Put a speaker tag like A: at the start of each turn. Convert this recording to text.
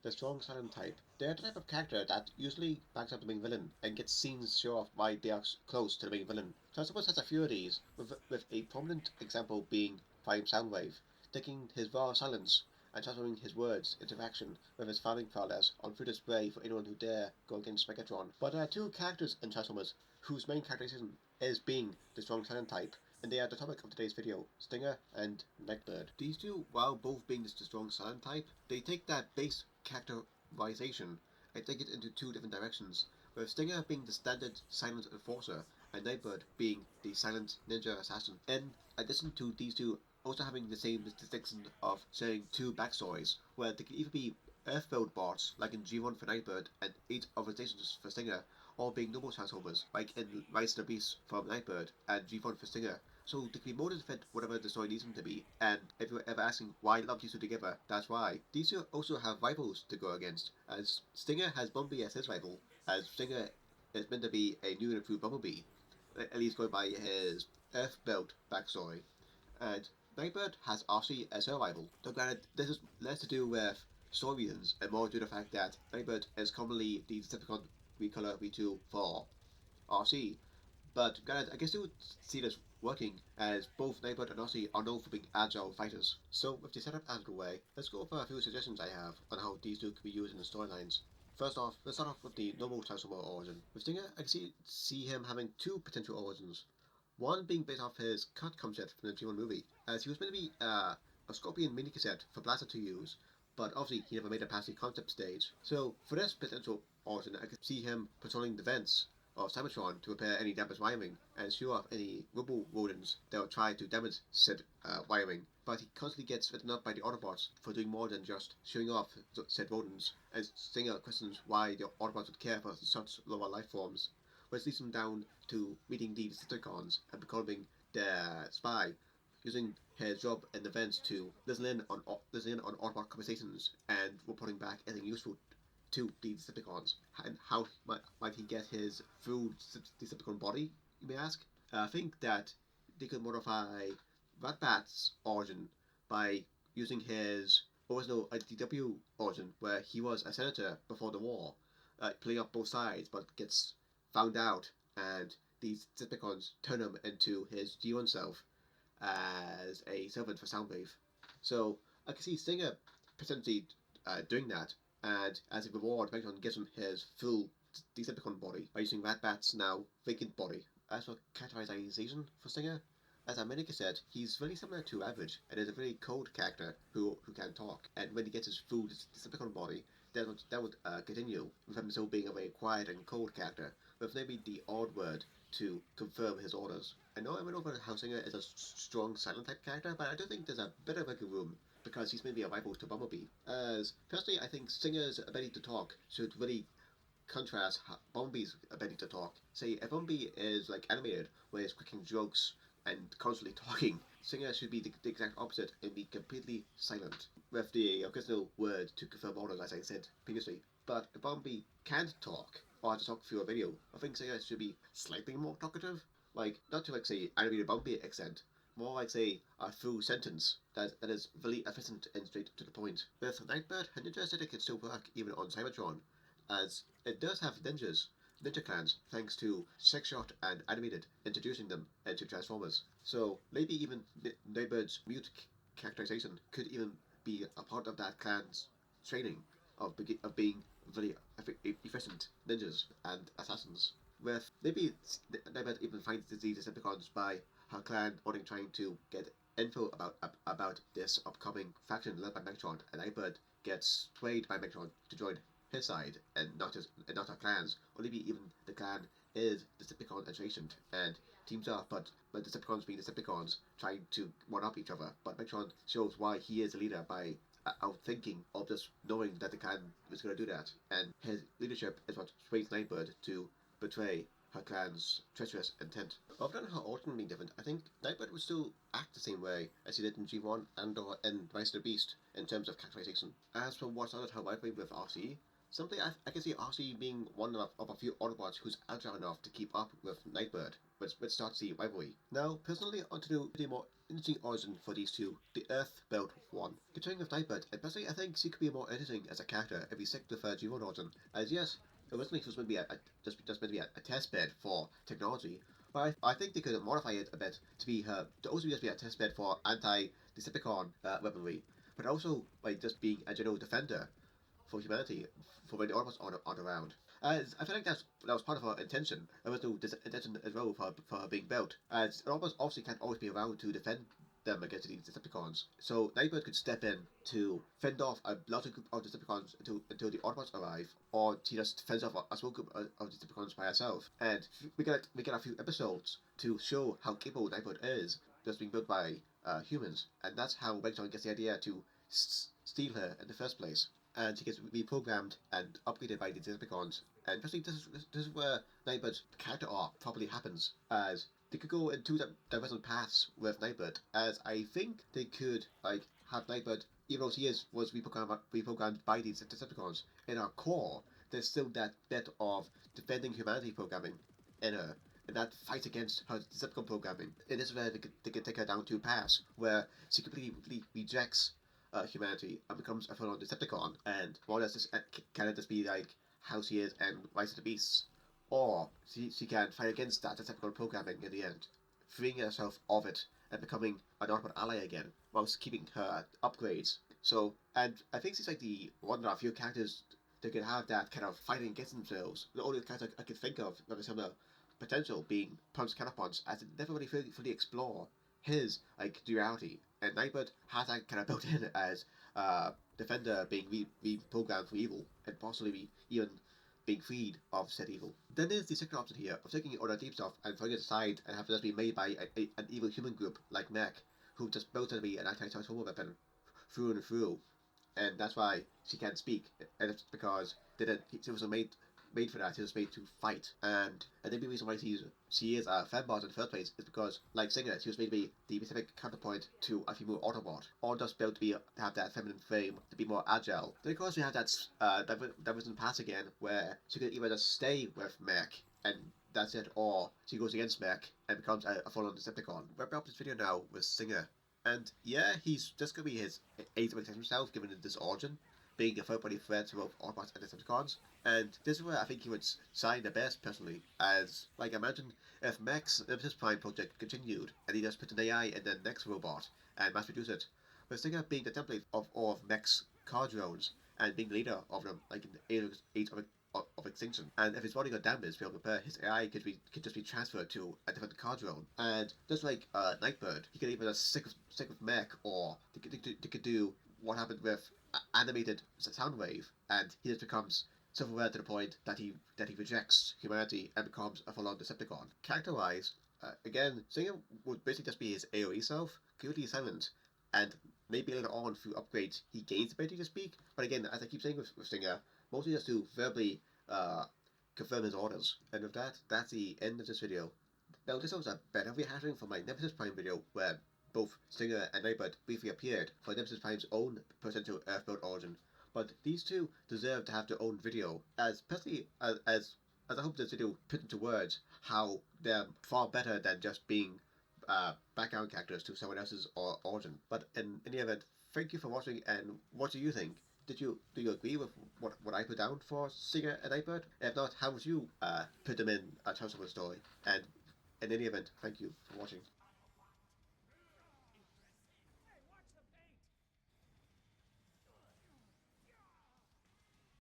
A: The strong silent type. They're the type of character that usually backs up the main villain and gets scenes show off why they are close to the main villain. Transformers has a few of these, with a prominent example being Prime Soundwave, taking his raw silence and transforming his words into action with his firing prowess on full display for anyone who dare go against Megatron. But there are two characters in Transformers whose main characterization is being the strong silent type, and they are the topic of today's video, Stinger and Nightbird. These two, while both being the strong silent type, they take that base characterization and take it into two different directions, with Stinger being the standard silent enforcer and Nightbird being the silent ninja assassin. In addition to these two also having the same distinction of sharing two backstories, where they can either be Earth-built bots, like in G1 for Nightbird and 8 organizations for Stinger, or being normal Transformers, like in Rise of the Beast from Nightbird and G1 for Stinger. So they can be molded to fit whatever the story needs them to be, and if you're ever asking why love these two together, that's why. These two also have rivals to go against, as Stinger has Bumblebee as his rival, as Stinger is meant to be a new and improved Bumblebee, at least going by his Earth-built backstory, and Nightbird has RC as her rival. Though granted, this is less to do with story reasons and more due to the fact that Nightbird is commonly the Decepticon recolor V2 for RC, but granted, I can still see this working, as both Nightbird and Aussie are known for being agile fighters. So with the setup out of the way, let's go over a few suggestions I have on how these two can be used in the storylines. First off, let's start off with the normal Transformer origin. With Stinger, I can see him having two potential origins. One being based off his cut concept from the G1 movie, as he was meant to be a Scorpion mini cassette for Blaster to use, but obviously he never made it past the concept stage. So for this potential origin, I could see him patrolling the vents of Cybertron to repair any damaged wiring and show off any robo rodents that will try to damage said wiring. But he constantly gets written up by the Autobots for doing more than just showing off said rodents, and Stinger questions why the Autobots would care for such lower life forms, which leads him down to meeting the Decepticons and becoming their spy, using his job in the vents to listen in on Autobot conversations and reporting back anything useful to the Decepticons. And how might he get his full Decepticon body, you may ask? I think that they could modify Ratbat's origin by using his original IDW origin, where he was a senator before the war, playing up both sides, but gets found out, and these Decepticons turn him into his G1 self as a servant for Soundwave. So I can see Stinger potentially doing that, and as a reward, Megatron gives him his full Decepticon body by using Ratbat's now vacant body. As for characterization for Stinger, as America said, he's very similar to Average and is a very cold character who can talk. And when he gets his full Decepticon body, that would continue with him still being a very quiet and cold character, with maybe the odd word to confirm his orders. I know I went over how Stinger is a strong silent type character, but I do think there's a bit of wiggle room because he's maybe a rival to Bumblebee. As personally, I think Stinger's ability to talk should really contrast Bumblebee's ability to talk. Say, if Bumblebee is like animated, where he's cracking jokes and constantly talking, Stinger should be the exact opposite and be completely silent, with the occasional word to confirm orders, as I said previously. But if Bumblebee can't talk, or has to talk through a video, I think Stinger should be slightly more talkative. Like, not to like say animated Bumblebee extent, more like say a full sentence that is really efficient and straight to the point. With Nightbird, her ninja aesthetic can still work even on Cybertron, as it does have ninja clans, thanks to Sexshot and Animated introducing them into Transformers. So maybe even Nightbird's mute characterization could even be a part of that clan's training of being very efficient ninjas and assassins. With maybe Nightbird even finds the Decepticons by her clan only trying to get info about this upcoming faction led by Megatron, and Nightbird gets swayed by Megatron to join his side and not her clans, or maybe even the clan is Decepticon adjacent and teams up, but Decepticons being Decepticons trying to one up each other. But Megatron shows why he is a leader by outthinking or just knowing that the clan is going to do that, and his leadership is what sways Nightbird to betray her clan's treacherous intent. Other than her origin being different, I think Nightbird would still act the same way as he did in G1 and or in Rise of the Beast in terms of characterization. As for what started her rivalry with RC, Simply, I can see Arcee being one of a few Autobots who's agile enough to keep up with Nightbird, which starts the rivalry. Now, personally, I want to do the more interesting origin for these two, the Earth-built one. Continuing with Nightbird, and personally, I think she could be more interesting as a character if we stick with her G1 origin. As yes, originally she was meant to be just meant to be a test bed for technology, but I think they could modify it a bit to be her to also just be a test bed for anti-Decepticon weaponry, but also by just being a general defender for humanity for when the Autobots aren't around. I feel like that was part of her intention. There was no intention as well for her being built. As Autobots obviously can't always be around to defend them against these Decepticons. So Nightbird could step in to fend off a larger group of Decepticons until the Autobots arrive, or she just fends off a small group of Decepticons by herself. And we get a few episodes to show how capable Nightbird is, just being built by humans, and that's how Megatron gets the idea to steal her in the first place, and she gets reprogrammed and upgraded by the Decepticons. And basically, this is where Nightbird's character arc probably happens, as they could go in two divergent paths with Nightbird, as I think they could like have Nightbird, even though was reprogrammed by these Decepticons, in her core, there's still that bit of defending humanity programming in her, and that fight against her Decepticon programming. And this is where they could take her down two paths, where she completely rejects humanity and becomes a full-on Decepticon, and more or less just can it just be like how she is and Rise of the Beasts, or she can fight against that Decepticon programming in the end, freeing herself of it and becoming an Autobot ally again, whilst keeping her upgrades. So, and I think she's like the one of a few characters that can have that kind of fighting against themselves. The only character I could think of with a similar potential being Punch Counterpunch, as it never really fully explore his like duality. And Nightbird has that kind of built in as Defender being reprogrammed for evil, and possibly even being freed of said evil. Then there's the second option here of taking all that deep stuff and throwing it aside and have it just be made by an evil human group like Mech, who just built to be an anti-transformer weapon through and through, and that's why she can't speak. And it's because she was made for that. She was made to fight, and the reason why she is a fembot in the first place is because, like Stinger, she was made to be the specific counterpoint to a female Autobot, all just built to have that feminine frame, to be more agile. Then of course we have that divergent path again, where she could either just stay with Mech and that's it, or she goes against Mech and becomes a full-on Decepticon. Wrap up this video now with Stinger. And yeah, he's just going to be his age of himself, given this origin, being a third-party threat to both Autobots and Decepticons. And this is where I think he would shine the best, personally, as, like, imagine if Mech's Nemesis Prime project continued, and he just put an AI in the next robot and mass-produce it, with Stinger being the template of all of Mech's car drones, and being the leader of them, like in the age of extinction. And if his body got damaged beyond repair, his AI could just be transferred to a different car drone. And just like Nightbird, he could either just stick with Mech, or they could do what happened with animated Soundwave, and he just becomes self-aware to the point that he rejects humanity and becomes a full-on Decepticon. Character-wise, again, Stinger would basically just be his AoE self, completely silent, and maybe later on through upgrades he gains the ability to speak. But again, as I keep saying with Stinger, mostly just to verbally confirm his orders. And with that, that's the end of this video. Now this was a better rehashing for my Nemesis Prime video, where both Stinger and Nightbird briefly appeared for Nemesis Prime's own potential Earthbound origin. But these two deserve to have their own video, as personally as I hope this video put into words how they're far better than just being background characters to someone else's origin. But in any event, thank you for watching, and what do you think? Do you agree with what I put down for Stinger and Nightbird? If not, how would you put them in a Transformer story? And in any event, thank you for watching.